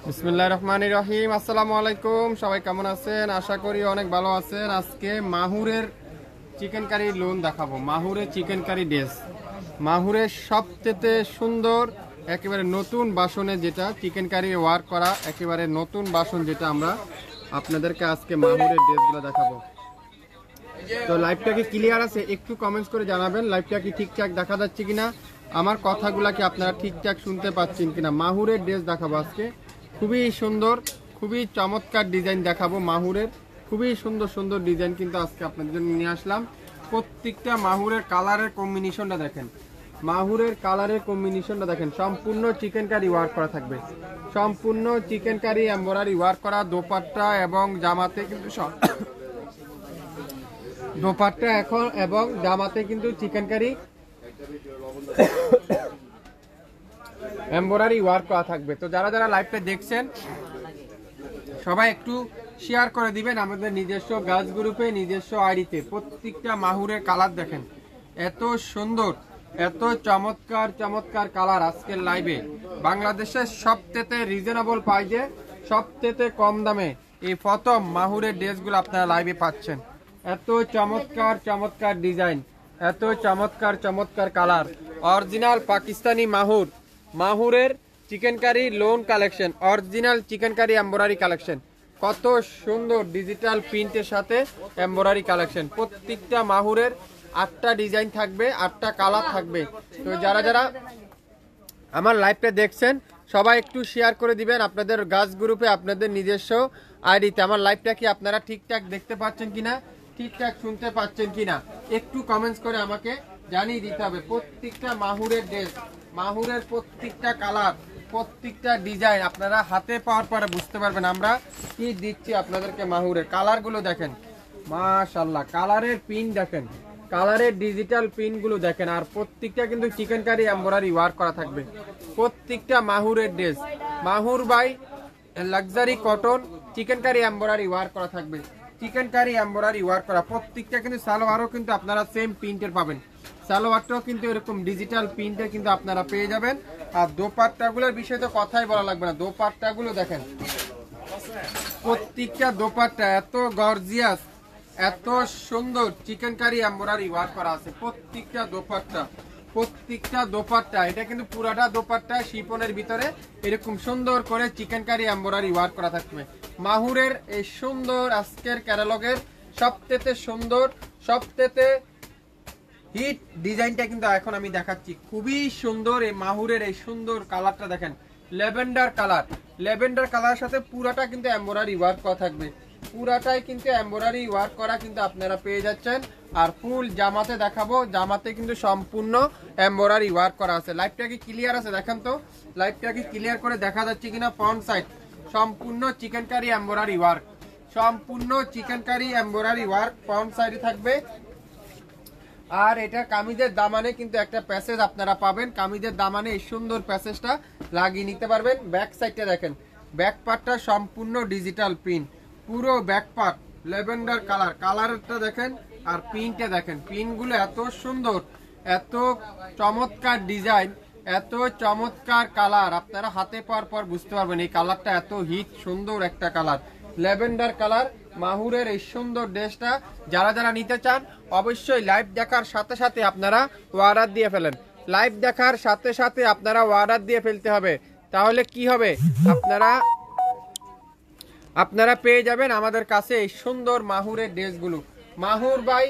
বিসমিল্লাহির রহমানির রহিম। আসসালামু আলাইকুম, সবাই কেমন আছেন? আশা করি অনেক ভালো আছেন। আজকে মাহুরের চিকেন কারি লোন দেখাবো। মাহুরের চিকেন কারি ড্রেস, মাহুরের সবচেয়ে সুন্দর একেবারে নতুন বাসনে যেটা চিকেন কারি ওয়ার্ক করা, একেবারে নতুন বাসন যেটা আমরা আপনাদেরকে আজকে মাহুরের ড্রেসগুলো দেখাবো। তো লাইভটা কি ক্লিয়ার আছে? একটু কমেন্টস করে জানাবেন লাইভটা কি ঠিকঠাক দেখা যাচ্ছে কিনা, আমার কথাগুলা কি আপনারা ঠিকঠাক শুনতে পাচ্ছেন কিনা। মাহুরের ড্রেস দেখাবো আজকে, খুবই সুন্দর, খুবই চমৎকার ডিজাইন দেখাবো। মাহুরের খুবই সুন্দর সুন্দর ডিজাইন কিন্তু আজকে আপনাদের জন্য নিয়ে আসলাম। প্রত্যেকটা মাহুরের কালারের কম্বিনেশনটা দেখেন, মাহুরের কালারের কম্বিনেশনটা দেখেন। সম্পূর্ণ চিকেন কারি ওয়ার্ক করা থাকবে, সম্পূর্ণ চিকেন কারি এমব্রয়ডারি ওয়ার্ক করা। দোপাট্টা এবং জামাতে কিন্তু দোপাট্টা এখন এবং জামাতে কিন্তু চিকেন কারি এমব্রয়ডারি ওয়ার্ক করা থাকবে। তো যারা যারা লাইভটা দেখছেন সবাই একটু শেয়ার করে দিবেন আমাদের নিজস্ব গাছ গ্রুপে, নিজস্ব আইডিতে। প্রত্যেকটা মাহুরের কালার দেখেন, এত সুন্দর, এত চমৎকার চমৎকার কালার আজকের লাইভে। বাংলাদেশের সবচেয়ে রিজনেবল প্রাইসে, সবচেয়ে কম দামে এই প্রথম মাহুরের ড্রেসগুলো আপনারা লাইভে পাচ্ছেন। এত চমৎকার চমৎকার ডিজাইন, এত চমৎকার চমৎকার কালার। অরিজিনাল পাকিস্তানি মাহুর, মাহুরের chikankari lawn collection, original chikankari embroidery collection. কত সুন্দর ডিজিটাল প্রিন্টের সাথে এমব্রয়ডারি কালেকশন। প্রত্যেকটা মাহুরের 8টা ডিজাইন থাকবে, 8টা কালার থাকবে। তো যারা যারা আমার লাইভটা দেখছেন সবাই একটু শেয়ার করে দিবেন আপনাদের গাছ গ্রুপে, আপনাদের নিজস্ব আইডিতে। আমার লাইভটা কি আপনারা ঠিকঠাক দেখতে পাচ্ছেন কিনা, ঠিকঠাক শুনতে পাচ্ছেন কিনা, একটু কমেন্টস করে আমাকে জানিয়ে দিতে হবে। প্রত্যেকটা মাহুরের ড্রেস, মাহুরের প্রত্যেকটা কালার, প্রত্যেকটা ডিজাইন আপনারা হাতে পাওয়ার পরে বুঝতে পারবেন আমরা কি দিচ্ছি আপনাদেরকে। মাহুরের কালারগুলো দেখেন, মাশাআল্লাহ, কালারের পিন দেখেন, কালারের ডিজিটাল পিনগুলো দেখেন। আর প্রত্যেকটা কিন্তু চিকেন কারি এমব্রয়ডারি ওয়ার্ক করা থাকবে। প্রত্যেকটা মাহুরের dress, Mahur by luxury cotton chikankari embroidery work করা থাকবে, চিকেন কারি এমব্রয়ডারি ওয়ার্ক করা। প্রত্যেকটা কিন্তু সালোয়ারও কিন্তু আপনারা সেম প্রিন্টের পাবেন, সালোয়ারটাও কিন্তু এরকম ডিজিটাল প্রিন্টের কিন্তু আপনারা পেয়ে যাবেন। আর দোপাট্টাগুলোর বিষয়ে তো কথাই বলা লাগবে না, দোপাট্টাগুলো দেখেন, প্রত্যেকটা দোপাট্টা এত গর্জিয়াস, এত সুন্দর চিকেন কারি এমব্রয়ডারি ওয়ার্ক করা আছে। প্রত্যেকটা দোপাট্টা, প্রত্যেকটা দোপাট্টা, এটা কিন্তু পুরাটা দোপাট্টা শিফনের ভিতরে এরকম সুন্দর করে চিকেন কারি এমব্রয়ডারি ওয়ার্ক করা থাকবে। মাহুরের এই সুন্দর আজকের ক্যাটালগের সবচেয়ে সুন্দর, সবচেয়ে হিট ডিজাইনটা কিন্তু এখন আমি দেখাচ্ছি। খুবই সুন্দর এই মাহুরের এই সুন্দর কালারটা দেখেন, ল্যাভেন্ডার কালার, ল্যাভেন্ডার কালারের সাথে পুরাটা কিন্তু এমব্রয়ডারি ওয়ার্ক করা থাকবে, পুরাটাই কিন্তু এমব্রয়ডারি ওয়ার্ক করা কিন্তু আপনারা পেয়ে যাচ্ছেন। আর ফুল জামাতে দেখাবো, জামাতে কিন্তু সম্পূর্ণ এমব্রয়ডারি ওয়ার্ক করা আছে। লাইভটা কি ক্লিয়ার আছে দেখেন তো, লাইভটা কি ক্লিয়ার করে দেখা যাচ্ছে কিনা। ফ্রন্ট সাইড সম্পূর্ণ চিকেন কারি এমব্রয়ডারি ওয়ার্ক, সম্পূর্ণ chikankari embroidery work front সাইডে থাকবে। আর এটা কামিজের দামানে কিন্তু একটা প্যাসেজ আপনারা পাবেন, কামিজের দামানে এই সুন্দর প্যাসেজটা লাগিয়ে নিতে পারবেন। ব্যাক সাইডটা দেখেন, ব্যাক পার্টটা সম্পূর্ণ ডিজিটাল প্রিন্ট, পুরো ব্যাক পার্ট ল্যাভেন্ডার কালার, কালারটা দেখেন। আর প্রিন্টটা দেখেন, প্রিন্টগুলো এত সুন্দর, এত চমৎকার ডিজাইন, এত চমৎকার কালার, আপনারা হাতে পাওয়ার পর বুঝতে পারবেন এই কালারটা এত হিট সুন্দর একটা কালার, ল্যাভেন্ডার কালার। মাহুরের এই সুন্দর ড্রেসটা যারা যারা নিতে চান অবশ্যই লাইভ দেখার সাথে সাথে আপনারা অর্ডার দিয়ে ফেলেন, লাইভ দেখার সাথে সাথে আপনারা অর্ডার দিয়ে ফেলতে হবে। তাহলে কি হবে, আপনারা পেয়ে যাবেন আমাদের কাছে এই সুন্দর মাহুরের ড্রেসগুলো। মাহুর ভাই,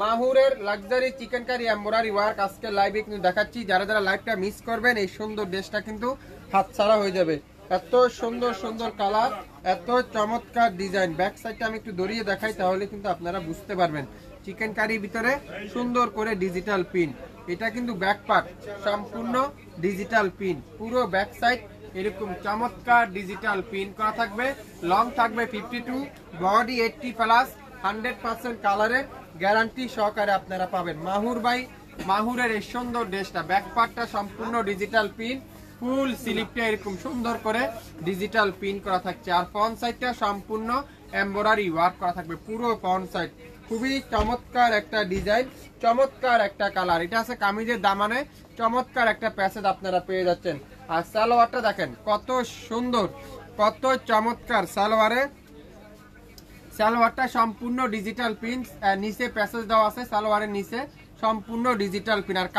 মাহুরের luxury chikankari embroidery work আজকে লাইভে কিন্তু দেখাচ্ছি। যারা যারা লাইভটা মিস করবেন এই সুন্দর ড্রেসটা কিন্তু হাতছাড়া হয়ে যাবে। এত সুন্দর সুন্দর কালার, এত চমৎকার ডিজাইন। ব্যাক সাইডটা আমি একটু দড়িয়ে দেখাই, তাহলে কিন্তু আপনারা বুঝতে পারবেন। চিকেন কারির ভিতরে সুন্দর করে ডিজিটাল পিন, এটা কিন্তু ব্যাক পার্ট সম্পূর্ণ ডিজিটাল পিন, পুরো ব্যাক সাইড এরকম চমৎকার ডিজিটাল পিন করা থাকবে। লং থাকবে 52, বডি 80 প্লাস, 100% কালারের গ্যারান্টি সহকারে আপনারা পাবেন। মাহুর ভাই, মাহুরের এই সুন্দর ড্রেসটা ব্যাক পার্টটা সম্পূর্ণ ডিজিটাল পিন, ফুল স্লিপটা এরকম সুন্দর করে ডিজিটাল পিন করা থাকছে। আর ফ্রন্ট সাইডটা সম্পূর্ণ এমব্রয়ডারি ওয়ার্ক করা থাকবে পুরো ফ্রন্ট সাইড। খুবই চমৎকার একটা ডিজাইন, চমৎকার একটা কালার। এটা আছে কামিজের দামানে, চমৎকার একটা প্যাসেজ আপনারা পেয়ে যাচ্ছেন। আর সালোয়ারটা দেখেন কত সুন্দর, কত চমৎকার সালোয়ারে। সালোয়ারটা সম্পূর্ণ ডিজিটাল পিন, নিচে প্যাসেজ দেওয়া আছে সালোয়ারের নিচে, সম্পূর্ণ ডিজিটাল পিন। আর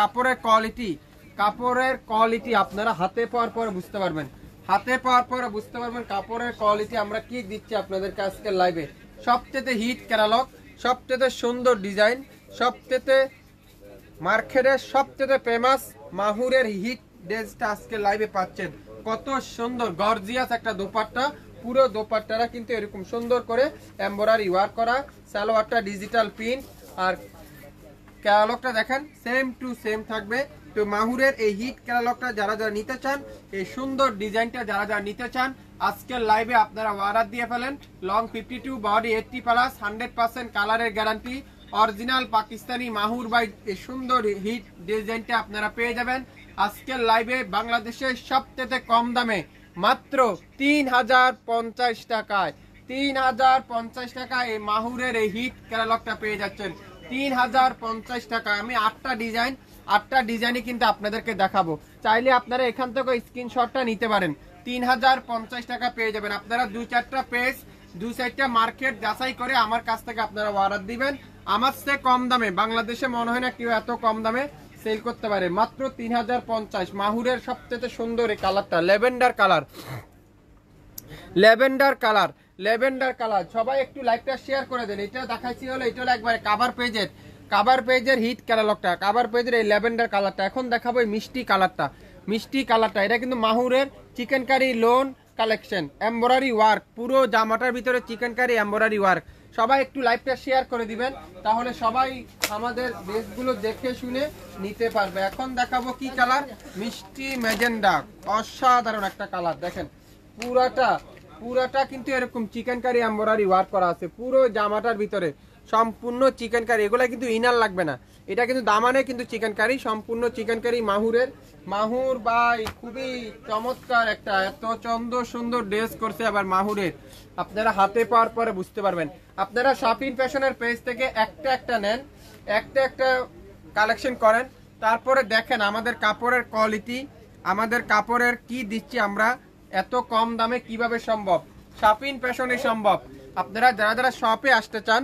কাপড়ের কোয়ালিটি আপনারা হাতে পাওয়ার পরে বুঝতে পারবেন, হাতে পাওয়ার পরে বুঝতে পারবেন কাপড়ের কোয়ালিটি আমরা কি দিচ্ছি আপনাদেরকে আজকের লাইভে। সবচেয়ে হিট ক্যাটালগ, সবচেয়ে সুন্দর ডিজাইন, সবচেয়ে মার্কেটের সবচেয়ে ফেমাস মাহুরের হিট ড্রেসটা আজকে লাইভে পাচ্ছেন। কত সুন্দর গর্জিয়াস একটা দোপাট্টা, পুরো দোপাট্টাটা কিন্তু এরকম সুন্দর করে এমব্রয়ডারি ওয়ার্ক করা। সালোয়ারটা ডিজিটাল প্রিন্ট, আর ক্যাটালগটা দেখেন সেম টু সেম থাকবে। তো মাহুরের এই হিট ক্যাটালগটা যারা যারা নিতে চান, এই সুন্দর ডিজাইনটা যারা যারা নিতে চান, আজকের লাইভে আপনারা অর্ডার দিয়ে ফেলেন। লং 52, বডি 80 প্লাস, 100% কালারের guarantee, original Pakistani Mahur by এই সুন্দর হিট ডিজাইনটা আপনারা পেয়ে যাবেন আজকের লাইভে বাংলাদেশের সবচেয়ে কম দামে, মাত্র 3050 টাকায়। 3050 টাকায় এই মাহুরের এই হিট ক্যাটালগটা পেয়ে যাচ্ছেন 3050 টাকা। আমি 8টা ডিজাইনই কিন্তু আপনাদেরকে দেখাবো, চাইলে আপনারা এখান থেকে স্ক্রিনশটটা নিতে পারেন। 3050 টাকা পেয়ে যাবেন। আপনারা 2-4টা পেজ, 2-4টা মার্কেট যাচাই করে আমার কাছ থেকে আপনারা অর্ডার দিবেন। আমার চেয়ে কম দামে বাংলাদেশে মনে হয় না কেউ এত কম দামে সেল করতে পারে, মাত্র 3050। মাহুরের সবচেয়ে সুন্দর এই কালারটা lavender colour, lavender colour, lavender colour. সবাই একটু লাইভটা শেয়ার করে দেন। এটা দেখাইছি হলো, এটা হলো একবারে কাভার পেজের হিট ক্যাটালগটা, কাভার পেজের এই ল্যাভেন্ডার কালারটা। এখন দেখাবো এই মিষ্টি কালারটা। এটা কিন্তু মাহুরের chikankari lawn collection, embroidery work, পুরো জামাটার ভিতরে চিকেন কারি এমব্রয়ডারি ওয়ার্ক। সবাই একটু লাইভটা শেয়ার করে দিবেন, তাহলে সবাই আমাদের ড্রেসগুলো দেখে শুনে নিতে পারবে। এখন দেখাবো কি কালার, মিষ্টি ম্যাজেন্ডা, অসাধারণ একটা কালার। দেখেন পুরাটা কিন্তু এরকম চিকেন কারি এমব্রয়ডারি ওয়ার্ক করা আছে পুরো জামাটার ভিতরে, সম্পূর্ণ চিকেন কারি। এগুলা কিন্তু ইনার লাগবে না, এটা কিন্তু দামানে কিন্তু চিকেন কারি, সম্পূর্ণ চিকেন কারি। মাহুর ভাই খুবই চমৎকার একটা, এত সুন্দর ড্রেস করছে আবার মাহুরের, আপনারা হাতে পাওয়ার পরে বুঝতে পারবেন। আপনারা শপিং ফ্যাশনের পেজ থেকে একটা নেন, একটা কালেকশন করেন, তারপরে দেখেন আমাদের কাপড়ের কোয়ালিটি, আমাদের কাপড়ের কি দিচ্ছি আমরা, এত কম দামে কিভাবে সম্ভব, শপিং ফ্যাশনে সম্ভব। আপনারা যারা যারা শপে আসতে চান,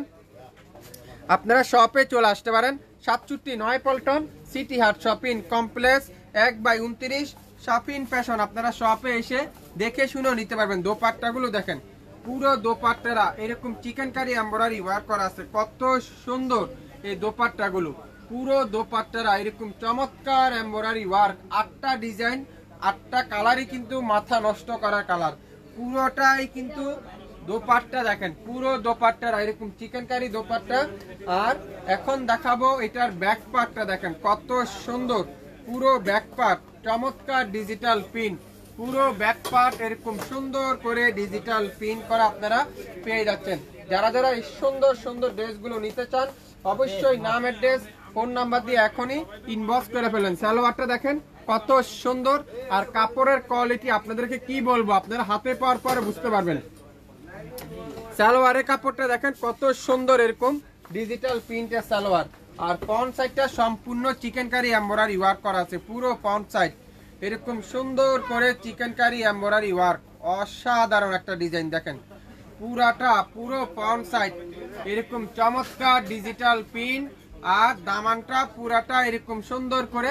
আপনারা শপে চলে আসতে পারেন। 67 Paltan City Heart shopping complex 1/29 shopping fashion. আপনারা শপে এসে দেখে শুনেও নিতে পারবেন। দোপাট্টাগুলো দেখেন, পুরো দোপাট্টারা এরকম চিকেন কারি এমব্রয়ডারি ওয়ার্ক করা আছে, কত সুন্দর এই দোপাট্টাগুলো। পুরো দোপাট্টারা এরকম চমৎকার এমব্রয়ডারি ওয়ার্ক, 8টা ডিজাইন, 8টা কালারই কিন্তু মাথা নষ্ট করার কালার। পুরোটাই কিন্তু দোপাট্টা দেখেন, পুরো দোপাট্টারা এরকম চিকেন কারি দোপাট্টা। আর এখন দেখাবো এটার ব্যাক পার্টটা, দেখেন কত সুন্দর, পুরো ব্যাক পার্ট চমৎকার ডিজিটাল পিন, পুরো ব্যাক পার্ট এরকম সুন্দর করে ডিজিটাল পিন করা আপনারা পেয়ে যাচ্ছেন। যারা যারা এই সুন্দর ড্রেসগুলো নিতে চান, অবশ্যই নাম, অ্যাড্রেস, ফোন নাম্বার দিয়ে এখনই ইনবক্স করে ফেলেন। সালোয়ারটা দেখেন কত সুন্দর, আর কাপড়ের কোয়ালিটি আপনাদেরকে কি বলবো, আপনারা হাতে পাওয়ার পরে বুঝতে পারবেন। সালোয়ারের কাপড়টা দেখেন কত সুন্দর, এরকম ডিজিটাল প্রিন্টের সালোয়ার। আর ফ্রন্ট সাইডটা সম্পূর্ণ চিকেন কারি এমব্রয়ডারি ওয়ার্ক করা আছে, পুরো ফ্রন্ট সাইড এরকম সুন্দর করে চিকেন কারি এমব্রয়ডারি ওয়ার্ক, অসাধারণ একটা ডিজাইন। দেখেন পুরো ফ্রন্ট সাইড এরকম চমৎকার ডিজিটাল প্রিন্ট, আর দামানটা পুরাটা এরকম সুন্দর করে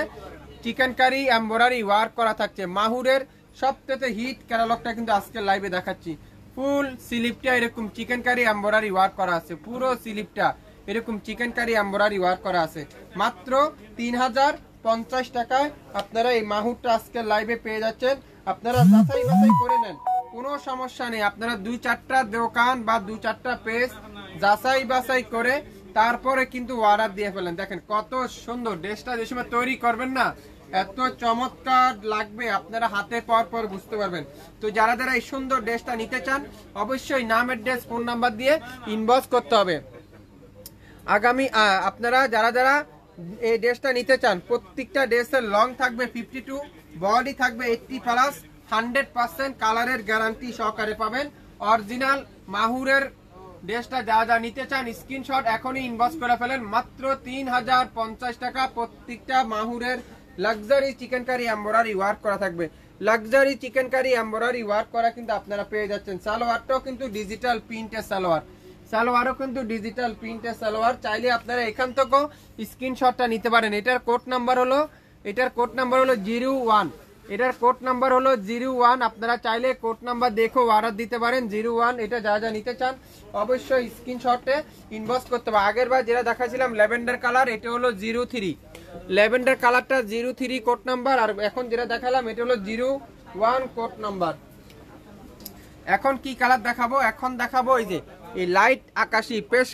চিকেন কারি এমব্রয়ডারি ওয়ার্ক করা থাকছে। মাহুরের সবথেকে হিট ক্যাটালগটা কিন্তু আজকে লাইভে দেখাচ্ছি। ফুল স্লিপটা এরকম চিকেন কারি এমব্রয়ডারি ওয়ার্ক করা আছে, পুরো স্লিপটা এরকম চিকেন কারি এমব্রয়ডারি ওয়ার্ক করা আছে। মাত্র 3050 টাকায় আপনারা এই মাহুরটা আজকে লাইভে পেয়ে যাচ্ছেন। আপনারা যাচাই বাছাই করে নেন, কোনো সমস্যা নেই। আপনারা 2-4টা দোকান বা 2-4টা পেজ যাচাই বাছাই করে তারপরে কিন্তু অর্ডার দিয়ে ফেলেন। দেখেন কত সুন্দর ড্রেসটা, যে সময় তৈরি করবেন না এত চমৎকার লাগবে, আপনারা হাতে পাওয়ার পর বুঝতে পারবেন। তো যারা যারা এই সুন্দর ড্রেসটা নিতে চান অবশ্যই নাম, অ্যাড্রেস, ফোন নাম্বার দিয়ে ইনবক্স করতে হবে। আগামী আপনারা যারা যারা এই ড্রেসটা নিতে চান, প্রত্যেকটা ড্রেসের লং থাকবে 52, বডি থাকবে 80+, 100% কালারের গ্যারান্টি সহকারে পাবেন। অরিজিনাল মাহুরের ড্রেসটা যা যা নিতে চান স্ক্রিনশট এখনই ইনবক্স করে ফেলেন। মাত্র 3050 টাকা প্রত্যেকটা মাহুরের luxury chikankari embroidery work করা থাকবে। Luxury chikankari embroidery work করা কিন্তু আপনারা পেয়ে যাচ্ছেন। সালোয়ারটাও কিন্তু ডিজিটাল প্রিন্টের সালোয়ার, সালোয়ারও কিন্তু ডিজিটাল প্রিন্টের সালোয়ার। চাইলে আপনারা এখান থেকেও স্ক্রিনশটটা নিতে পারেন। এটার কোড নাম্বার হলো 01, এটার কোড নাম্বার হলো 01। আপনারা চাইলে কোড নাম্বার দেখো অর্ডার দিতে পারেন 01। এটা যা যা নিতে চান অবশ্যই স্ক্রিনশটে ইনবক্স করতে হবে। আগের বার যেটা দেখাছিলাম ল্যাভেন্ডার কালার, এটা হলো 03, ল্যাভেন্ডার কালারটা 03 কোড নাম্বার। আর এখন যেটা দেখালাম এটা হলো 01 কোড নাম্বার। এখন কি কালার দেখাবো? এখন দেখাবো এই যে এই লাইট আকাশি পেস্ট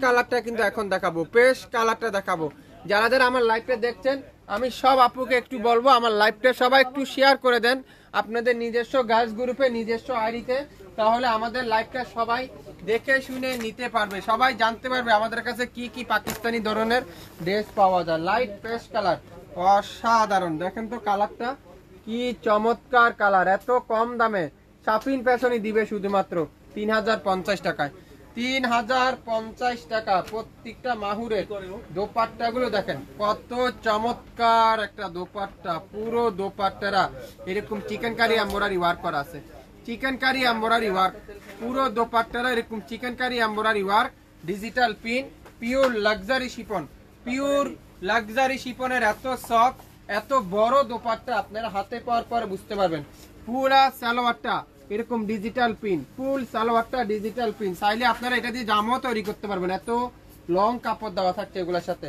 কালারটা কিন্তু এখন দেখাবো, পেস্ট কালারটা দেখাবো। যারা যারা আমার লাইভটা দেখছেন আমি সব আপুকে একটু বলবো আমার লাইভটা সবাই একটু শেয়ার করে দেন আপনাদের নিজস্ব গার্লস গ্রুপে, নিজস্ব আইডিতে। তাহলে আমাদের লাইভটা সবাই দেখে শুনে নিতে পারবে, সবাই জানতে পারবে আমাদের কাছে কি কি পাকিস্তানি ধরনের ড্রেস পাওয়া যায়। লাইট পেস্ট কালার অসাধারণ, দেখেন তো কালারটা কি চমৎকার কালার। এত কম দামে শাফিন ফ্যাশনই দিবে শুধুমাত্র 3050 টাকায়। 3050 টাকা প্রত্যেকটা মাহুরের। দোপাট্টা গুলো দেখেন কত চমৎকার একটা দোপাট্টা, পুরো দোপাট্টারা এরকম চিকেন কারি এমব্রয়ডারি ওয়ার্ক করা আছে, চিকেন কারি এমব্রয়ডারি ওয়ার্ক, পুরো দোপাট্টারা এরকম chikankari embroidery work, digital print, pure luxury chiffon, pure luxury শিফনের এত সফট এত বড় দোপাট্টা আপনারা হাতে পাওয়ার পর বুঝতে পারবেন। পুরা সালোয়ারটা এরকম ডিজিটাল পিন, ফুল সালোয়ারটা ডিজিটাল পিন। চাইলে আপনারা এটা দিয়ে জামাও তৈরি করতে পারবেন, এত লং কাপড় দেওয়া থাকছে এগুলোর সাথে।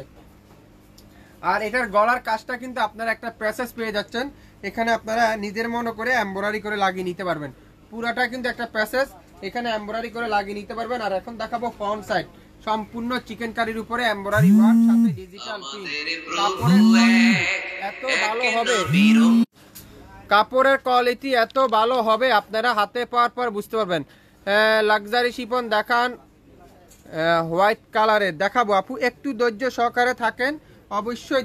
আর এটার গলার কাজটা কিন্তু আপনারা একটা প্যাসেজ পেয়ে যাচ্ছেন, এখানে আপনারা নিজের মতো করে এমব্রয়ডারি করে লাগিয়ে নিতে পারবেন। পুরাটা কিন্তু একটা প্যাসেজ, এখানে এমব্রয়ডারি করে লাগিয়ে নিতে পারবেন। আর এখন দেখাবো ফ্রন্ট সাইড, সম্পূর্ণ চিকেন কারির উপরে এমব্রয়ডারি ওয়ার্ক সাথে ডিজিটাল পিন। এত ভালো হবে, কাপড়ের কোয়ালিটি এত ভালো হবে আপনারা হাতে পাওয়ার পর বুঝতে পারবেন। লাক্সারি শিফন দেখান, হোয়াইট কালারের দেখাবো আপু, একটু ধৈর্য সহকারে থাকেন, অবশ্যই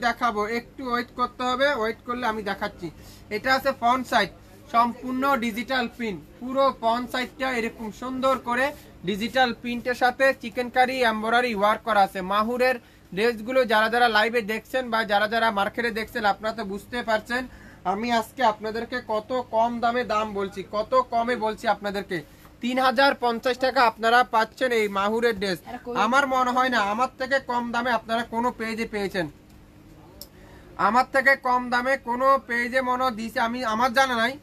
দেখাবো, একটু ওয়েট করতে হবে, ওয়েট করলে আমি দেখাচ্ছি। এটা আছে ফ্রন্ট সাইড, সম্পূর্ণ ডিজিটাল প্রিন্ট, পুরো ফ্রন্ট সাইডটা এরকম সুন্দর করে ডিজিটাল প্রিন্টের সাথে চিকেন কারি এমব্রয়ডারি ওয়ার্ক করা আছে। মাহুরের ড্রেসগুলো যারা যারা লাইভে দেখছেন বা যারা যারা মার্কেটে দেখছেন আপনারা তো বুঝতে পারছেন আমি আজকে আপনাদেরকে কত কম দামে দাম বলছি, কত কমে বলছি আপনাদেরকে। 3050 টাকা আপনারা পাচ্ছেন এই মাহুরের ড্রেস। আমার মনে হয় না আমার থেকে কম দামে আপনারা কোনো পেজে পেয়েছেন, আমার থেকে কম দামে কোনো পেজে মনে দিয়েছে, আমি আমার জানা নাই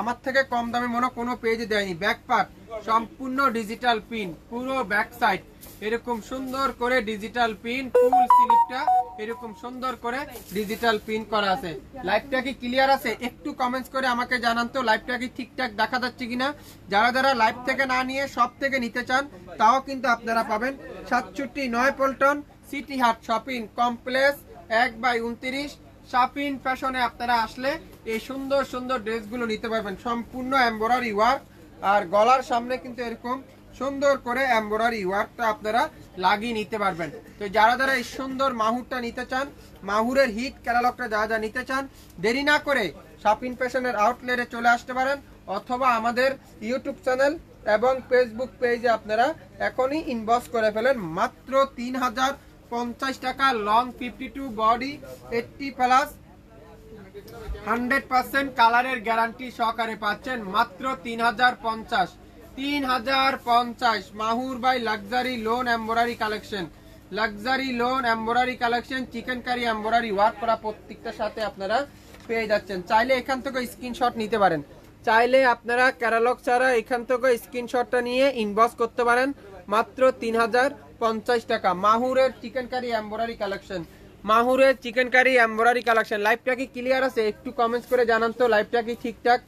আমার থেকে কম দামে মনে কোনো পেজে দেয়নি। ব্যাক পার্ট সম্পূর্ণ ডিজিটাল পিন, পুরো ব্যাক সাইড এরকম সুন্দর করে ডিজিটাল পিন, ফুল স্লিপটা এরকম সুন্দর করে ডিজিটাল পিন করা আছে। লাইভটা কি ক্লিয়ার আছে? একটু কমেন্টস করে আমাকে জানান তো লাইভটা কি ঠিকঠাক দেখা যাচ্ছে কিনা। যারা যারা লাইভ থেকে না নিয়ে সব থেকে নিতে চান তাও কিন্তু আপনারা পাবেন 67 Paltan City Heart shopping complex 1/29 Shafin ফ্যাশনে আপনারা আসলে এই সুন্দর সুন্দর ড্রেসগুলো নিতে পারবেন। সম্পূর্ণ এমব্রয়ডারি ওয়ার্ক, আর গলার সামনে কিন্তু এরকম সুন্দর করে এমব্রয়ডারি ওয়ার্কটা আপনারা লাগিয়ে নিতে পারবেন। তো যারা যারা এই সুন্দর মাহুরটা নিতে চান, মাহুরের হিট ক্যাটালগটা যারা যারা নিতে চান, দেরি না করে শাফিন ফ্যাশনের আউটলেটে চলে আসতে পারেন, অথবা আমাদের ইউটিউব চ্যানেল এবং ফেসবুক পেজে আপনারা এখনই ইনবক্স করে ফেলেন। মাত্র 3050 টাকা, লং 52, বডি 80+, 100% কালারের গ্যারান্টি সহকারে পাচ্ছেন মাত্র 3050 Mahur by luxury lawn embroidery collection, luxury lawn embroidery collection, chikankari embroidery work করা প্রত্যেকটার সাথে আপনারা পেয়ে যাচ্ছেন। চাইলে এখান থেকে স্ক্রিনশট নিতে পারেন, চাইলে আপনারা ক্যাটালগ ছাড়া এখান থেকে স্ক্রিনশটটা নিয়ে ইনবক্স করতে পারেন মাত্র 3050 টাকা। মাহুরের চিকেন কারি এমব্রয়ডারি কালেকশন, মাহুরের চিকেন কারি এমব্রয়ডারি কালেকশন। লাইভটা কি ক্লিয়ার আছে? একটু কমেন্টস করে জানান তো লাইভটা কি ঠিকঠাক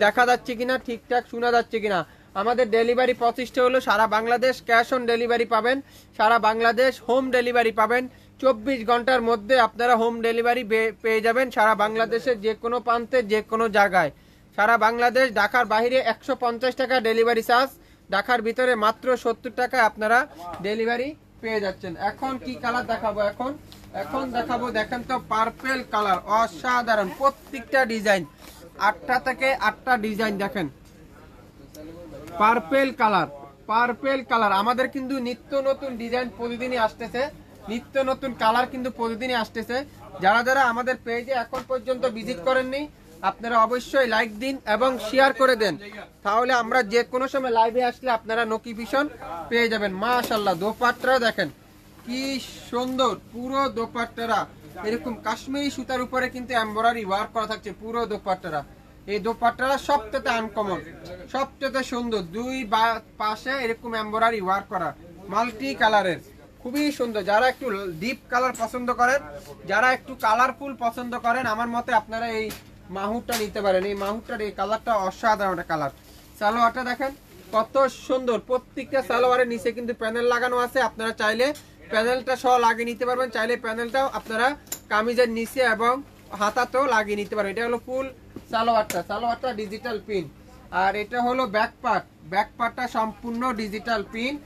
দেখা যাচ্ছে কিনা, ঠিকঠাক শোনা যাচ্ছে কিনা। আমাদের ডেলিভারি প্রচেষ্টা হলো সারা বাংলাদেশ ক্যাশ অন ডেলিভারি পাবেন, সারা বাংলাদেশ হোম ডেলিভারি পাবেন। 24 ঘন্টার মধ্যে আপনারা হোম ডেলিভারি পেয়ে যাবেন সারা বাংলাদেশের যে কোনো প্রান্তে যে কোনো জায়গায়। সারা বাংলাদেশ, ঢাকার বাইরে 150 টাকা ডেলিভারি চার্জ, ঢাকার ভিতরে মাত্র 70 টাকায় আপনারা ডেলিভারি পেয়ে যাচ্ছেন। এখন কি কালার দেখাবো? এখন দেখাবো, দেখেন তো পার্পেল কালার, অসাধারণ প্রত্যেকটা ডিজাইন, 8টা থেকে 8টা ডিজাইন দেখেন। Purple colour, purple colour. আমাদের কিন্তু নিত্য নতুন ডিজাইন প্রতিদিনই আসতেছে, নিত্য নতুন কালার কিন্তু প্রতিদিনই আসতেছে। যারা যারা আমাদের পেজে এখন পর্যন্ত ভিজিট করেননি আপনারা অবশ্যই লাইক দিন এবং শেয়ার করে দেন, তাহলে আমরা যে কোনো সময় লাইভে আসলে আপনারা নোটিফিকেশন পেয়ে যাবেন। মাশাআল্লাহ, দোপাট্টা দেখেন কি সুন্দর, পুরো দোপাট্টারা এরকম কাশ্মীরি সুতার উপরে কিন্তু এমব্রয়ডারি ওয়ার্ক করা থাকছে পুরো দোপাট্টারা। এই দোপাট্টারা সবচেয়ে আনকমন, সবচেয়ে সুন্দর, দুই পাশে এরকম এমব্রয়ডারি ওয়ার্ক করা, মাল্টি কালারের, খুবই সুন্দর। যারা একটু ডিপ কালার পছন্দ করেন, যারা একটু কালারফুল পছন্দ করেন, আমার মতে আপনারা এই মাহুরটা নিতে পারেন। এই মাহুরটার এই কালারটা অসাধারণ একটা কালার। সালোয়ারটা দেখেন কত সুন্দর, প্রত্যেকটা সালোয়ারের নিচে কিন্তু প্যানেল লাগানো আছে, আপনারা চাইলে প্যানেলটা সহ লাগিয়ে নিতে পারবেন, চাইলে প্যানেলটাও আপনারা কামিজের নিচে এবং হাতাতেও লাগিয়ে নিতে পারবেন। এটা হলো ফুল সালোয়ারটা, সালোয়ারটা ডিজিটাল প্রিন্ট। আর এটা হলো ব্যাক পার্ট, ব্যাক পার্টটা সম্পূর্ণ ডিজিটাল প্রিন্ট।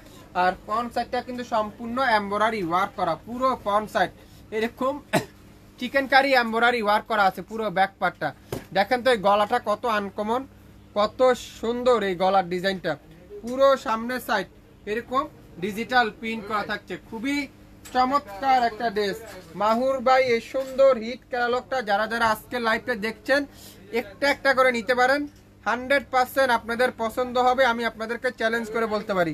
আর ফ্রন্ট সাইডটা কিন্তু সম্পূর্ণ এমব্রয়ডারি ওয়ার্ক করা, পুরো ফ্রন্ট সাইড এরকম চিকেন কারি এমব্রয়ডারি ওয়ার্ক করা আছে পুরো ব্যাক পার্টটা। দেখেন তো এই গলাটা কত আনকমন, কত সুন্দর এই গলার ডিজাইনটা। পুরো সামনের সাইড এরকম ডিজিটাল প্রিন্ট করা থাকছে, খুবই চমৎকার একটা ড্রেস। মাহুর ভাই এই সুন্দর হিট ক্যাটালগটা যারা যারা আজকে লাইভে দেখছেন একটা একটা করে নিতে পারেন, 100% আপনাদের পছন্দ হবে। আমি আপনাদেরকে চ্যালেঞ্জ করে বলতে পারি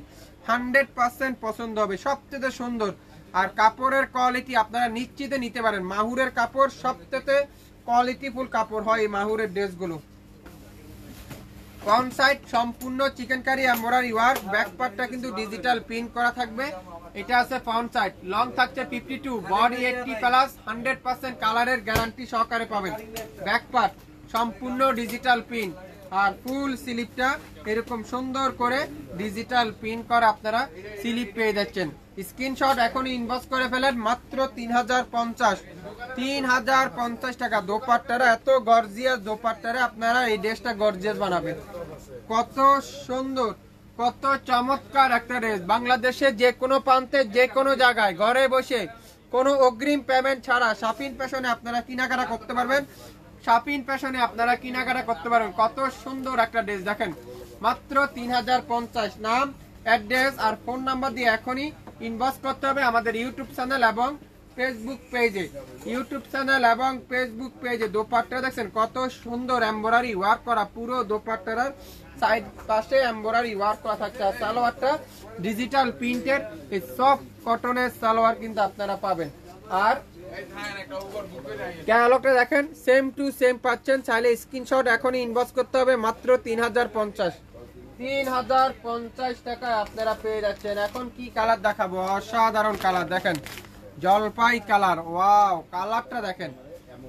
100% পছন্দ হবে, সবচেয়ে সুন্দর। আর কাপড়ের কোয়ালিটি আপনারা নিশ্চিতে নিতে পারেন, মাহুরের কাপড় সবচেয়ে কোয়ালিটিফুল কাপড় হয় এই মাহুরের ড্রেসগুলো। ফ্রন্ট সাইড সম্পূর্ণ chikankari embroidery work, back পার্টটা কিন্তু ডিজিটাল প্রিন্ট করা থাকবে। এটা আছে ফ্রন্ট সাইড, লং থাকছে 52, বডি 80+, 100% কালারের গ্যারান্টি সহকারে পাবেন। ব্যাক পার্ট সম্পূর্ণ ডিজিটাল প্রিন্ট, আর ফুল স্লিপটা এরকম সুন্দর করে ডিজিটাল প্রিন্ট করা আপনারা স্লিপ পেয়ে যাচ্ছেন। স্ক্রিনশট এখনই ইনবক্স করে ফেলেন, মাত্র 3050 টাকা। দোপাট্টারা এত গর্জিয়াস, দোপাট্টারা আপনারা এই ড্রেসটা গর্জিয়াস বানাবেন। কত সুন্দর, কত চমৎকার একটা ড্রেস। বাংলাদেশে যে কোনো প্রান্তে যে কোনো জায়গায় ঘরে বসে কোনো অগ্রিম পেমেন্ট ছাড়া শাপিং ফ্যাশনে আপনারা কেনাকাটা করতে পারবেন, শাপিং ফ্যাশনে আপনারা কেনাকাটা করতে পারবেন। কত সুন্দর একটা ড্রেস দেখেন, মাত্র 3050। নাম, অ্যাড্রেস আর ফোন নাম্বার দিয়ে এখনই ইনবক্স করতে হবে আমাদের ইউটিউব চ্যানেল এবং ফেসবুক পেজে। ইউটিউব চ্যানেল এবং ফেসবুক পেজে দোপাট্টা দেখছেন কত সুন্দর এমব্রয়ডারি ওয়ার্ক করা, পুরো দোপাট্টার সাইড পাশে এমব্রয়ডারি ওয়ার্ক করা থাকছে। আর সালোয়ারটা ডিজিটাল প্রিন্টের এই সফট কটনের সালোয়ার কিন্তু আপনারা পাবেন। আর ক্যাটালগটা দেখেন সেম টু সেম পাচ্ছেন, চাইলে স্ক্রিনশট এখনই ইনবক্স করতে হবে, মাত্র 3050 টাকায় আপনারা পেয়ে যাচ্ছেন। এখন কি কালার দেখাবো? অসাধারণ কালার দেখেন, জলপাই কালার। ওয়াও, কালারটা দেখেন,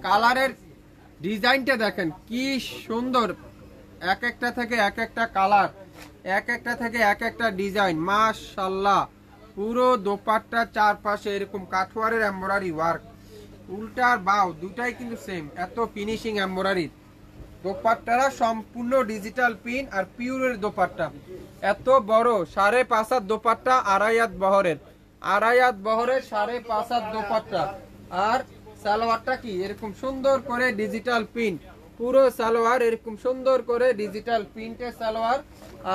কালারের ডিজাইনটা দেখেন কি সুন্দর, এক একটা থেকে এক একটা কালার, এক একটা থেকে এক একটা ডিজাইন। মাশাআল্লাহ, পুরো দোপাট্টা চারপাশে এরকম কাঠওয়ারের এমব্রয়ডারি ওয়ার্ক, উল্টার বাও দুটাই কিন্তু সেম, এত ফিনিশিং এমব্রয়ডারি। দোপাট্টারা সম্পূর্ণ ডিজিটাল প্রিন্ট আর পিওরের দোপাট্টা, এত বড় 5.5 হাত দোপাট্টা, 2.5 হাত বহরের, 2.5 হাত বহরের 5.5 হাত দোপাট্টা। আর সালোয়ারটা কি এরকম সুন্দর করে ডিজিটাল প্রিন্ট, পুরো সালোয়ার এরকম সুন্দর করে ডিজিটাল প্রিন্টের সালোয়ার।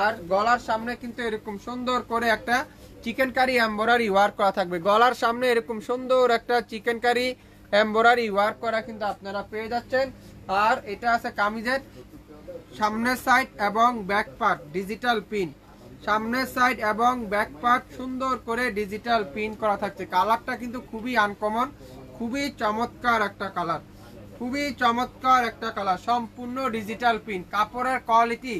আর গলার সামনে কিন্তু এরকম সুন্দর করে একটা চিকেন কারি এমব্রয়ডারি ওয়ার্ক করা থাকবে, গলার সামনে এরকম সুন্দর একটা চিকেন কারি এমব্রয়ডারি ওয়ার্ক করা কিন্তু আপনারা পেয়ে যাচ্ছেন। আর এটা আছে কামিজের সামনের সাইড এবং ব্যাক পার্ট ডিজিটাল প্রিন্ট, সামনের সাইড এবং ব্যাক পার্ট সুন্দর করে ডিজিটাল প্রিন্ট করা থাকছে। কালারটা কিন্তু খুবই আনকমন, খুবই চমৎকার একটা কালার, খুবই চমৎকার একটা কালার, সম্পূর্ণ ডিজিটাল প্রিন্ট। কাপড়ের কোয়ালিটি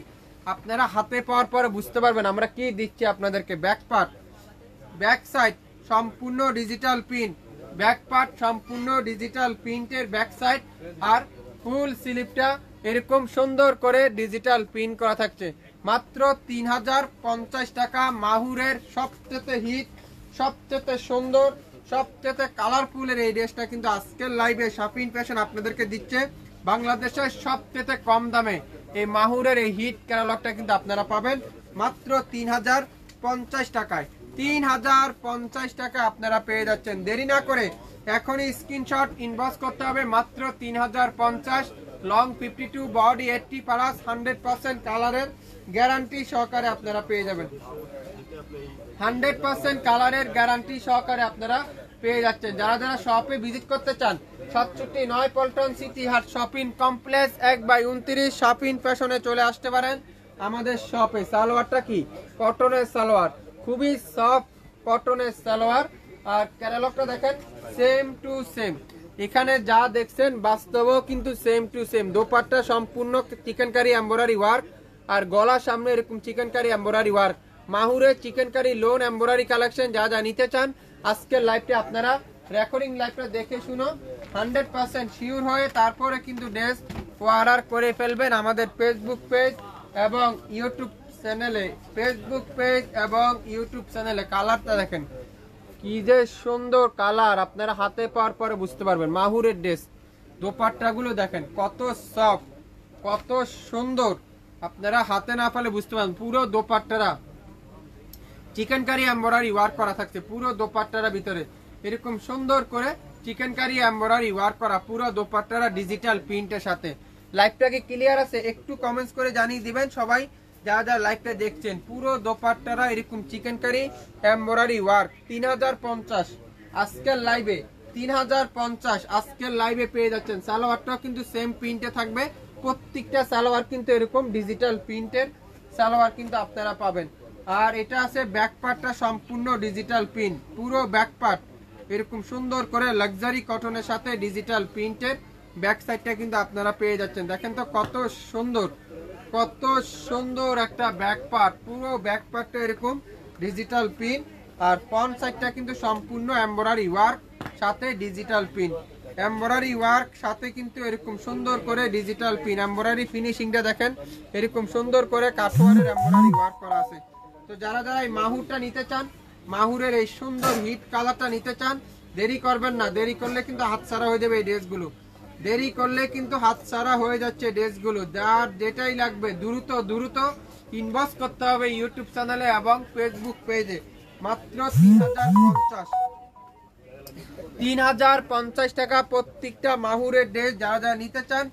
আপনারা হাতে পাওয়ার পরে বুঝতে পারবেন আমরা কি দিচ্ছি আপনাদেরকে। ব্যাক পার্ট, ব্যাক সাইড সম্পূর্ণ ডিজিটাল প্রিন্ট, ব্যাক পার্ট সম্পূর্ণ ডিজিটাল প্রিন্টের ব্যাক সাইড, আর ফুল স্লিপটা এরকম সুন্দর করে ডিজিটাল প্রিন্ট করা থাকছে। মাত্র 3050 টাকা। মাহুরের সবচেয়ে হিট, সবচেয়ে সুন্দর, সবচেয়ে কালারফুলের এই ড্রেসটা কিন্তু আজকের লাইভে শাফিন ফ্যাশন আপনাদেরকে দিচ্ছে বাংলাদেশের সবচেয়ে কম দামে। এই মাহুরের এই হিট ক্যাটালগটা কিন্তু আপনারা পাবেন মাত্র 3050 টাকায়। 3050 টাকা আপনারা পেয়ে যাচ্ছেন। দেরি না করে এখনই স্ক্রিনশট ইনবক্স করতে হবে। মাত্র 3050, লং 52, বডি 80 প্লাস, 100% কালারের গ্যারান্টি সহকারে আপনারা পেয়ে যাবেন। 100% কালারের গ্যারান্টি সহকারে আপনারা পেয়ে যাচ্ছেন। যারা যারা শপে ভিজিট করতে চান 67 Paltan City Heart shopping complex 1/29 Shafin ফ্যাশনে চলে আসতে পারেন আমাদের শপে। সালোয়ারটা কি কটনের সালোয়ার, খুবই সফট কটনের সালোয়ার। আর ক্যাটালগটা দেখেন সেম টু সেম, এখানে যা দেখছেন বাস্তবেও কিন্তু সেম টু সেম। দোপাট্টা সম্পূর্ণ চিকেনকারি এমব্রয়ডারি ওয়ার্ক, আর গলার সামনে এরকম চিকেনকারি এমব্রয়ডারি ওয়ার্ক। মাহুরের চিকেনকারি লোন এমব্রয়ডারি কালেকশন যা যা নিতে চান আজকের লাইভটা আপনারা রেকর্ডিং লাইভটা দেখে শুনো 100% শিওর হয়ে তারপরে কিন্তু ড্রেস অর্ডার করে ফেলবেন আমাদের ফেসবুক পেজ এবং ইউটিউব চ্যানেলে। ফেসবুক পেজ এবং ইউটিউব চ্যানেলে কালারটা দেখেন কি যে সুন্দর কালার, আপনারা হাতে পাওয়ার পরে বুঝতে পারবেন। মাহুরের ড্রেস দোপাট্টাগুলো দেখেন কত সফট, কত সুন্দর, আপনারা হাতে না পেলে বুঝতে পারবেন। পুরো দোপাট্টারা চিকেনকারি এমব্রয়ডারি ওয়ার্ক করা থাকছে পুরো দোপাট্টারা ভিতরে, এরকম সুন্দর করে চিকেনকারি এমব্রয়ডারি ওয়ার্ক করা পুরো দোপাট্টারা ডিজিটাল প্রিন্টের সাথে। লাইভটা কি ক্লিয়ার আছে একটু কমেন্টস করে জানিয়ে দিবেন সবাই যারা যারা লাইভটা দেখছেন। পুরো দোপাট্টারা এরকম চিকেনকারি এমব্রয়ডারি ওয়ার্ক 3050 আজকের লাইভে, 3050 আজকের লাইভে পেয়ে যাচ্ছেন। সালোয়ারটাও কিন্তু সেম প্রিন্টে থাকবে, প্রত্যেকটা সালোয়ার কিন্তু এরকম ডিজিটাল প্রিন্টের সালোয়ার কিন্তু আপনারা পাবেন। আর এটা আছে ব্যাক পার্টটা সম্পূর্ণ ডিজিটাল প্রিন্ট, পুরো ব্যাক পার্ট এরকম সুন্দর করে লাক্সারি কটনের সাথে ডিজিটাল প্রিন্টের ব্যাক সাইডটা কিন্তু আপনারা পেয়ে যাচ্ছেন। দেখেন তো কত সুন্দর, কত সুন্দর একটা ব্যাক পার্ট, পুরো ব্যাক পার্টটা এরকম ডিজিটাল প্রিন্ট। আর ফ্রন্ট সাইডটা কিন্তু সম্পূর্ণ এমব্রয়ডারি ওয়ার্ক সাথে ডিজিটাল প্রিন্ট, এমব্রয়ডারি ওয়ার্ক সাথে কিন্তু এরকম সুন্দর করে ডিজিটাল প্রিন্ট। এমব্রয়ডারি ফিনিশিংটা দেখেন এরকম সুন্দর করে কাঠওয়ারের এমব্রয়ডারি ওয়ার্ক করা আছে। তো যারা যারা এই মাহুরটা নিতে চান, মাহুরের এই সুন্দর হিট কালারটা নিতে চান, দেরি করবেন না। দেরি করলে কিন্তু হাতছাড়া হয়ে যাবে এই ড্রেসগুলো, দেরি করলে কিন্তু হাতছাড়া হয়ে যাচ্ছে ড্রেসগুলো। যার যেটাই লাগবে দ্রুত দ্রুত ইনবক্স করতে হবে ইউটিউব চ্যানেলে এবং ফেসবুক পেজে। মাত্র 3050 টাকা প্রত্যেকটা মাহুরের ড্রেস। যারা যারা নিতে চান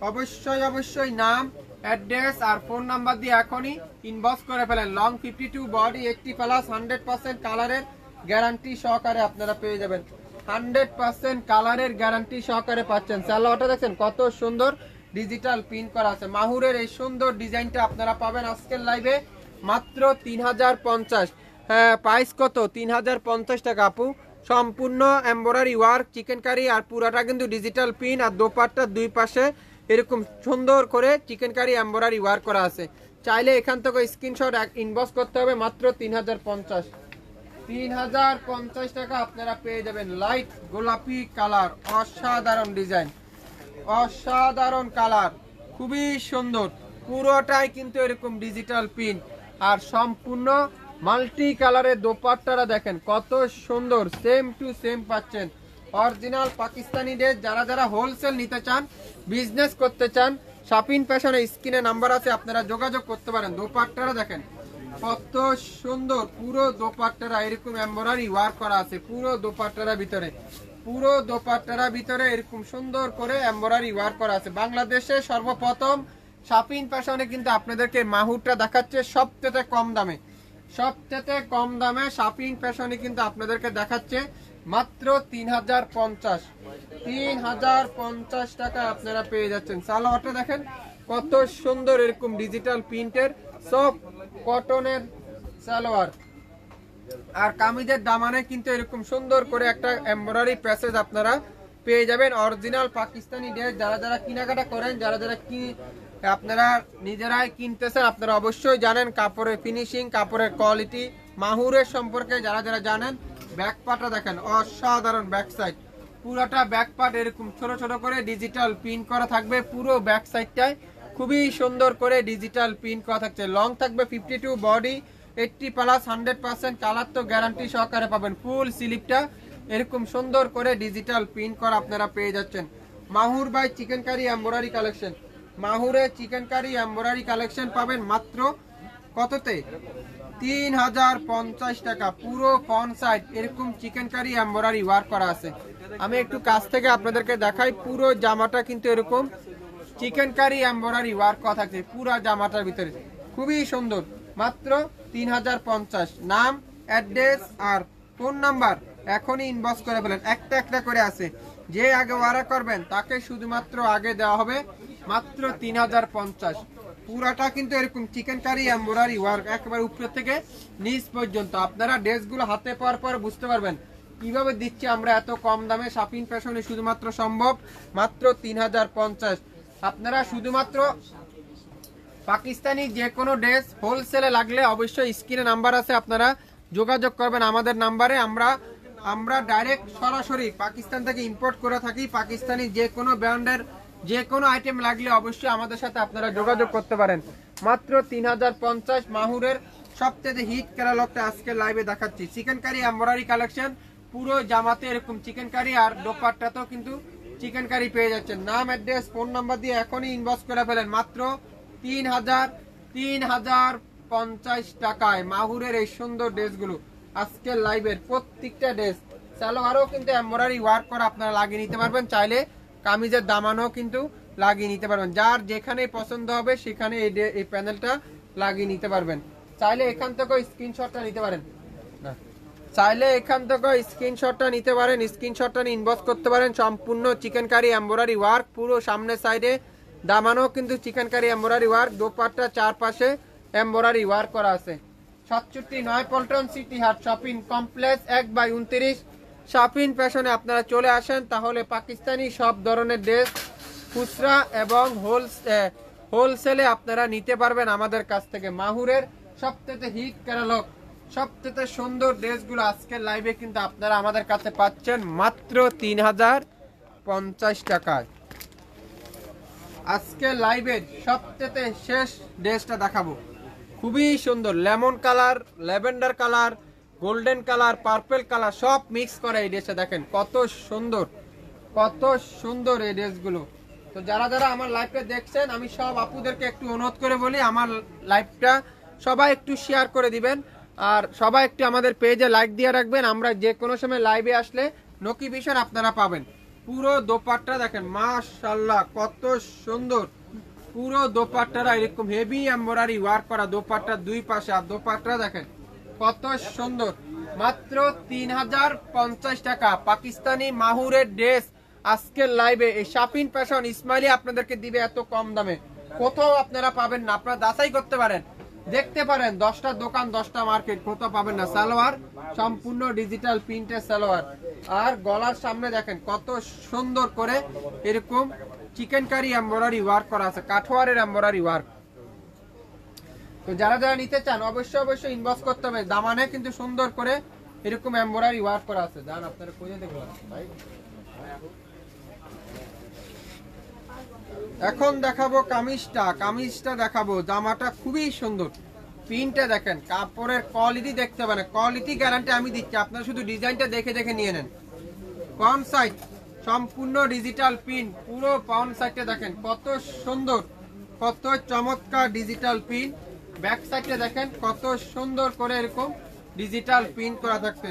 অবশ্যই অবশ্যই নাম, অ্যাড্রেস আর ফোন নাম্বার দিয়ে এখনই ইনবক্স করে ফেলেন। লং 52, বডি 80 প্লাস, 100% কালারের গ্যারান্টি সহকারে আপনারা পেয়ে যাবেন। 100% কালারের গ্যারান্টি সহকারে পাচ্ছেন। সালোয়ারটা দেখছেন কত সুন্দর ডিজিটাল প্রিন্ট করা আছে। মাহুরের এই সুন্দর ডিজাইনটা আপনারা পাবেন আজকের লাইভে মাত্র 3050। হ্যাঁ প্রাইস কত? 3050 টাকা আপু। সম্পূর্ণ এমব্রয়ডারি ওয়ার্ক চিকেনকারি, আর পুরাটা কিন্তু ডিজিটাল প্রিন্ট, আর দোপাট্টার দুই পাশে এরকম সুন্দর করে চিকেনকারি এমব্রয়ডারি ওয়ার্ক করা আছে। চাইলে এখান থেকে স্ক্রিনশট ইনবক্স করতে হবে। মাত্র 3050, 3050 টাকা আপনারা পেয়ে যাবেন। লাইট গোলাপি কালার, অসাধারণ ডিজাইন, অসাধারণ কালার, খুবই সুন্দর, পুরোটাই কিন্তু এরকম ডিজিটাল প্রিন্ট। আর সম্পূর্ণ মাল্টি কালারের দোপাট্টারা দেখেন কত সুন্দর, সেম টু সেম পাচ্ছেন। Original Pakistani dress. যারা যারা হোলসেল নিতে চান, বিজনেস করতে চান, শাফিন ফ্যাশনে স্ক্রিনে নাম্বার আছে, আপনারা যোগাযোগ করতে পারেন। দোপাট্টারা দেখেন কত সুন্দর, পুরো দোপাট্টারা এরকম এমব্রয়ডারি ওয়ার্ক করা আছে পুরো দোপাট্টারা ভিতরে, পুরো দোপাট্টারা ভিতরে এরকম সুন্দর করে এমব্রয়ডারি ওয়ার্ক করা আছে। বাংলাদেশে সর্বপ্রথম শাফিন ফ্যাশনে কিন্তু আপনাদেরকে মাহুরটা দেখাচ্ছে সবচেয়ে কম দামে, সবচেয়ে কম দামে শাফিন ফ্যাশনে কিন্তু আপনাদেরকে দেখাচ্ছে মাত্র 3050, 3050 টাকা আপনারা পেয়ে যাচ্ছেন। সালোয়ারটা দেখেন কত সুন্দর, এরকম ডিজিটাল প্রিন্টের সব কটনের সালোয়ার। আর কামিজের দামানে কিন্তু এরকম সুন্দর করে একটা এমব্রয়ডারি প্যাসেজ আপনারা পেয়ে যাবেন অরিজিনাল পাকিস্তানি ড্রেস। যারা যারা কেনাকাটা করেন, যারা যারা আপনারা নিজেরাই কিনতেছেন, আপনারা অবশ্যই জানেন কাপড়ের ফিনিশিং, কাপড়ের কোয়ালিটি, মাহুরের সম্পর্কে যারা যারা জানেন। ব্যাক পার্টটা দেখেন, অসাধারণ ব্যাক সাইড, পুরোটা ব্যাক পার্ট এরকম ছোট ছোট করে ডিজিটাল প্রিন্ট করা থাকবে। পুরো ব্যাক সাইডটায় খুবই সুন্দর করে ডিজিটাল প্রিন্ট করা থাকছে। লং থাকবে 52, বডি 80+, 100% কালার তো গ্যারান্টি সহকারে পাবেন। ফুল স্লিপটা এরকম সুন্দর করে ডিজিটাল প্রিন্ট করা আপনারা পেয়ে যাচ্ছেন। Mahur by chikankari embroidery collection, মাহুরে চিকেন কারি এমব্রয়ডারি কালেকশন পাবেন মাত্র কততে? 3050 টাকা। পুরো ফ্রন্ট সাইড এরকম চিকেন কারি এমব্রয়ডারি ওয়ার্ক করা আছে। আমি একটু কাছ থেকে আপনাদেরকে দেখাই। পুরো জামাটা কিন্তু এরকম চিকেন কারি এমব্রয়ডারি ওয়ার্ক করা থাকছে পুরো জামাটার ভিতরে, খুবই সুন্দর। মাত্র 3050। নাম, অ্যাড্রেস আর ফোন নাম্বার এখনই ইনবক্স করে ফেলেন। একটা একটা করে আছে, যে আগে অর্ডার করবেন তাকে শুধুমাত্র আগে দেওয়া হবে মাত্র 3050। পুরাটা কিন্তু এরকম চিকেন কারি এমব্রয়ডারি ওয়ার্ক একেবারে উপর থেকে নিচ পর্যন্ত। আপনারা ড্রেসগুলো হাতে পাওয়ার পর বুঝতে পারবেন কিভাবে দিচ্ছি আমরা এত কম দামে। শাপিং ফ্যাশনে শুধুমাত্র সম্ভব মাত্র 3050। আপনারা শুধুমাত্র পাকিস্তানি যে কোনো ড্রেস হোলসেলে লাগলে অবশ্যই স্ক্রিনে নাম্বার আছে, আপনারা যোগাযোগ করবেন আমাদের নাম্বারে। আমরা ডাইরেক্ট সরাসরি পাকিস্তান থেকে ইম্পোর্ট করে থাকি। পাকিস্তানি যে কোনো ব্র্যান্ডের যে কোনো আইটেম লাগলে অবশ্যই আমাদের সাথে আপনারা যোগাযোগ করতে পারেন। মাত্র 3050। মাহুরের সবথেকে হিট ক্যাটালগটা আজকে লাইভে দেখাচ্ছি। চিকেন কারি এমব্রয়ডারি কালেকশন, পুরো জামাতে এরকম চিকেন কারি আর দোপাট্টাতেও কিন্তু চিকেন কারি পেয়ে যাচ্ছেন। নাম, অ্যাড্রেস, ফোন নাম্বার দিয়ে এখনই ইনবক্স করে ফেলেন মাত্র 3050 টাকায়। মাহুরের এই সুন্দর ড্রেসগুলো আজকের লাইভের প্রত্যেকটা ড্রেস সালোয়ারও কিন্তু এমব্রয়ডারি ওয়ার্ক করা আপনারা লাগিয়ে নিতে পারবেন। চাইলে কামিজের দামানও কিন্তু লাগিয়ে নিতে পারবেন। যার যেখানে পছন্দ হবে সেখানে এই প্যানেলটা লাগিয়ে নিতে পারবেন। চাইলে এখান থেকে স্ক্রিনশটটা নিতে পারেন, স্ক্রিনশটটা ইনবক্স করতে পারেন। সম্পূর্ণ চিকেন কারি এমব্রয়ডারি ওয়ার্ক, পুরো সামনের সাইডে দামানও কিন্তু chikankari embroidery work, dupatta চারপাশে এমব্রয়ডারি ওয়ার্ক করা আছে। 67 Paltan City Heart shopping complex 1/29 shopping ফ্যাশনে আপনারা চলে আসেন। তাহলে পাকিস্তানি সব ধরনের ড্রেস খুচরা এবং হোলসেলে আপনারা নিতে পারবেন আমাদের কাছ থেকে। মাহুরের সবথেকে হিট ক্যাটালগ, সবথেকে সুন্দর ড্রেসগুলো আজকের লাইভে কিন্তু আপনারা আমাদের কাছে পাচ্ছেন মাত্র 3050 টাকায়। আজকে লাইভের সবথেকে শেষ ড্রেসটা দেখাবো, খুবই সুন্দর lemon colour, lavender colour, golden colour, purple colour সব মিক্স করে এই ড্রেসটা। দেখেন কত সুন্দর, কত সুন্দর এই ড্রেসগুলো। তো যারা যারা আমার লাইভটা দেখছেন, আমি সব আপুদেরকে একটু অনুরোধ করে বলি আমার লাইভটা সবাই একটু শেয়ার করে দিবেন আর সবাই একটু আমাদের পেজে লাইক দিয়ে রাখবেন। আমরা যে কোনো সময় লাইভে আসলে নোটিফিকেশন আপনারা পাবেন। পুরো দোপাট্টা দেখেন মাশাআল্লাহ কত সুন্দর। পুরো দোপাট্টাটা এরকম হেভি এমব্রয়ডারি ওয়ার্ক করা, দোপাট্টার দুই পাশে আর দোপাট্টা দেখেন কত সুন্দর। মাত্র 3050 টাকা পাকিস্তানি মাহুরের ড্রেস আজকের লাইভে এই শাপিং ফ্যাশন ইসমাইলি আপনাদেরকে দিবে এত কম দামে। কোথাও আপনারা পাবেন না, আপনারা যাচাই করতে পারেন, দেখতে পারেন 10টা দোকান 10টা মার্কেট, কোথাও পাবেন না। সালোয়ার সম্পূর্ণ ডিজিটাল প্রিন্টের সালোয়ার আর গলার সামনে দেখেন কত সুন্দর করে এরকম চিকেন কারি এমব্রয়ডারি ওয়ার্ক করা আছে, কাঠওয়ারের এমব্রয়ডারি ওয়ার্ক। তো যারা যারা নিতে চান অবশ্যই ইনবক্স করতে হবে। দামানে কিন্তু সুন্দর করে এরকম এমব্রয়ডারি ওয়ার্ক করা আছে। জান আপনারা খুঁজে দেখবেন ভাই। এখন দেখাবো কামিজটা দেখাবো। জামাটা খুবই সুন্দর, প্রিন্টটা দেখেন, কাপড়ের কোয়ালিটি দেখতে পারেন, কোয়ালিটি গ্যারান্টি আমি দিচ্ছি। আপনারা শুধু ডিজাইনটা দেখে দেখে নিয়ে নেন। ফ্রন্ট সাইড সম্পূর্ণ ডিজিটাল প্রিন্ট, পুরো ফ্রন্ট সাইডটা দেখেন কত সুন্দর, কত চমৎকার ডিজিটাল প্রিন্ট। ব্যাক সাইডটা দেখেন কত সুন্দর করে এরকম ডিজিটাল প্রিন্ট করা থাকছে।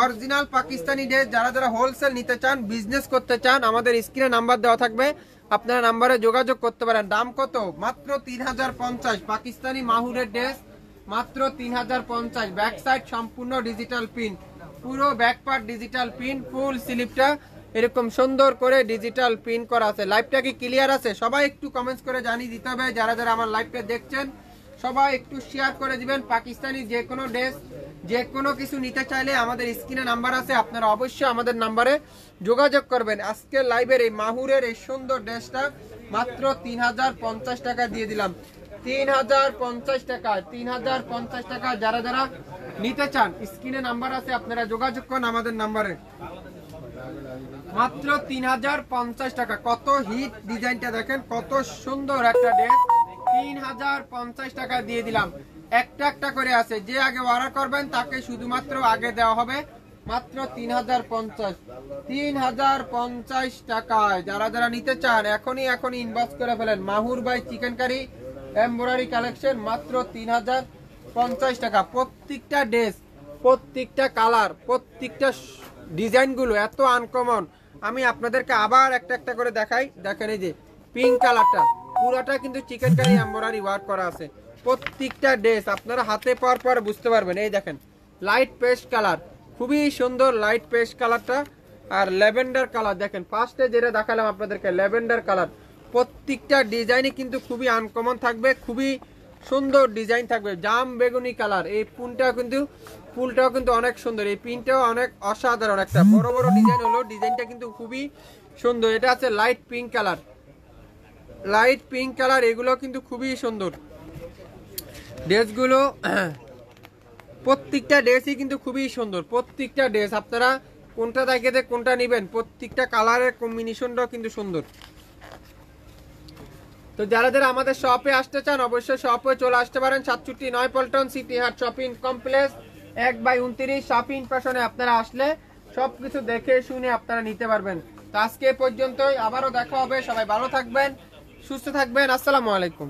অরিজিনাল পাকিস্তানি ড্রেস যারা যারা হোলসেল নিতে চান, বিজনেস করতে চান, আমাদের স্ক্রিনে নাম্বার দেওয়া থাকবে, আপনারা নাম্বারে যোগাযোগ করতে পারেন। দাম কত? মাত্র 3050 পাকিস্তানি মাহুরের ড্রেস মাত্র 3050। ব্যাক সাইড সম্পূর্ণ ডিজিটাল প্রিন্ট, পুরো ব্যাক পার্ট ডিজিটাল প্রিন্ট, ফুল স্লিপটা এরকম সুন্দর করে ডিজিটাল প্রিন্ট করা আছে। লাইভটা কি ক্লিয়ার আছে? সবাই একটু কমেন্টস করে জানিয়ে দিতে হবে। যারা যারা আমার লাইভটা দেখছেন সবাই একটু শেয়ার করে দিবেন। পাকিস্তানি যে কোনো ড্রেস যে কোনো কিছু নিতে চাইলে আমাদের স্ক্রিনে নাম্বার আছে, আপনারা অবশ্যই আমাদের নাম্বারে যোগাযোগ করবেন। আজকের লাইভের এই মাহুরের এই সুন্দর ড্রেসটা মাত্র 3050 টাকা দিয়ে দিলাম। 3050 টাকা, 3050 টাকা। যারা যারা নিতে চান স্ক্রিনে নাম্বার আছে, আপনারা যোগাযোগ করুন আমাদের নাম্বারে। মাত্র 3050 টাকা। কত হিট ডিজাইনটা দেখেন, কত সুন্দর একটা ড্রেস। 3050 টাকা দিয়ে দিলাম। একটা একটা করে আছে, যে আগে অর্ডার করবেন তাকে শুধুমাত্র আগে দেওয়া হবে মাত্র 3050। 3050 টাকায় যারা যারা নিতে চান এখনই ইনবক্স করে ফেলেন। মাহুর ভাই চিকেন কারি এমব্রয়ডারি কালেকশন মাত্র 3050 টাকা। প্রত্যেকটা ড্রেস, প্রত্যেকটা কালার, প্রত্যেকটা ডিজাইন গুলো এত আনকমন। আমি আপনাদেরকে আবার একটা একটা করে দেখাই। দেখেন এই যে পিঙ্ক কালারটা পুরোটা কিন্তু চিকেন কারি এমব্রয়ডারি ওয়ার্ক করা আছে। প্রত্যেকটা ড্রেস আপনারা হাতে পাওয়ার পর বুঝতে পারবেন। এই দেখেন লাইট পেস্ট কালার, খুবই সুন্দর লাইট পেস্ট কালারটা। আর ল্যাভেন্ডার কালার দেখেন, ফার্স্টে যেটা দেখালাম আপনাদেরকে ল্যাভেন্ডার কালার। প্রত্যেকটা ডিজাইনই কিন্তু খুবই আনকমন থাকবে, খুবই সুন্দর ডিজাইন থাকবে। জাম বেগুনি কালার, এই ফুলটাও কিন্তু অনেক সুন্দর। এই পিনটাও অনেক অসাধারণ, একটা বড় বড় ডিজাইন হলো, ডিজাইনটা কিন্তু খুবই সুন্দর। এটা আছে light pink colour, light pink colour. এগুলো কিন্তু খুবই সুন্দর ড্রেসগুলো। প্রত্যেকটা ড্রেসই কিন্তু খুবই সুন্দর। প্রত্যেকটা ড্রেস আপনারা কোনটা দেখে কোনটা নেবেন, প্রত্যেকটা কালারের কম্বিনেশনটাও কিন্তু সুন্দর। তো যারা যারা আমাদের শপে আসতে চান অবশ্যই শপে চলে আসতে পারেন। 67 Paltan City Heart shopping complex 1/29 shopping ফ্যাশনে আপনারা আসলে সবকিছু দেখে শুনে আপনারা নিতে পারবেন। তো আজকে পর্যন্তই, আবারও দেখা হবে। সবাই ভালো থাকবেন, সুস্থ থাকবেন। আসসালামু আলাইকুম।